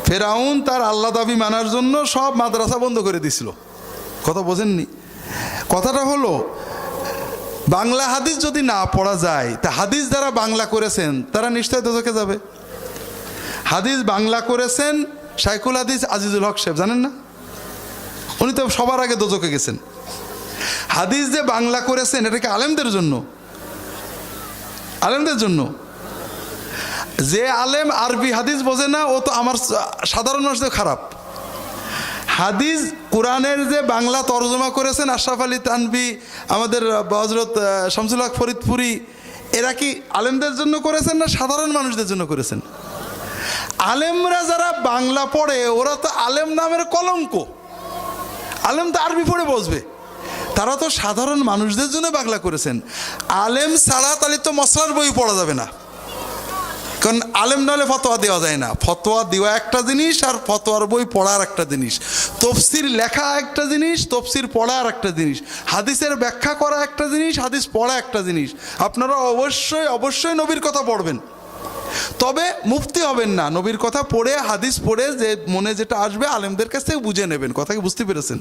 ফেরাউন তার আল্লাহ দাবি মানার জন্য সব মাদ্রাসা বন্ধ করে দিছিল। কথা বোঝেননি? কথাটা হলো, বাংলা হাদিস যদি না পড়া যায় তা হাদিস যারা বাংলা করেছেন তারা নিশ্চয় দোজখে যাবে। হাদিস বাংলা করেছেন শাইখুল হাদিস আজিজুল হক সাহেব, জানেন না? উনি তো সবার আগে দোজখে গেছেন। হাদিস যে বাংলা করেছেন এটা কি আলেমদের জন্য? আলেমদের জন্য। যে আলেম আরবি হাদিস বোঝে না ও তো আমার সাধারণ মানুষদের খারাপ। হাদিস কোরআনের যে বাংলা তরজমা করেছেন আশরাফ আলী তানভী, আমাদের হযরত শামসুল হক ফরিদপুরি, এরা কি আলেমদের জন্য করেছেন না সাধারণ মানুষদের জন্য করেছেন? আলেমরা যারা বাংলা পড়ে ওরা তো আলেম নামের কলঙ্ক। আলেম তো আরবি পড়ে বসবে, তারা তো সাধারণ মানুষদের জন্য বাংলা করেছেন। আলেম ছাড়া তাহলে তো মশলার বই পড়া যাবে না, কারণ আলেম নাহলে ফতোয়া দেওয়া যায় না। ফতোয়া দেওয়া একটা জিনিস আর ফতোয়ার বই পড়ার একটা জিনিস। তফসির লেখা একটা জিনিস, তফসির পড়া আর একটা জিনিস। হাদিসের ব্যাখ্যা করা একটা জিনিস, হাদিস পড়া একটা জিনিস। আপনারা অবশ্যই অবশ্যই নবীর কথা পড়বেন, তবে মুফতি হবেন না। নবীর কথা পড়ে হাদিস পড়ে যে মনে যেটা আসবে আলেমদের কাছ থেকে বুঝে নেবেন। কথা কি বুঝতে পেরেছেন?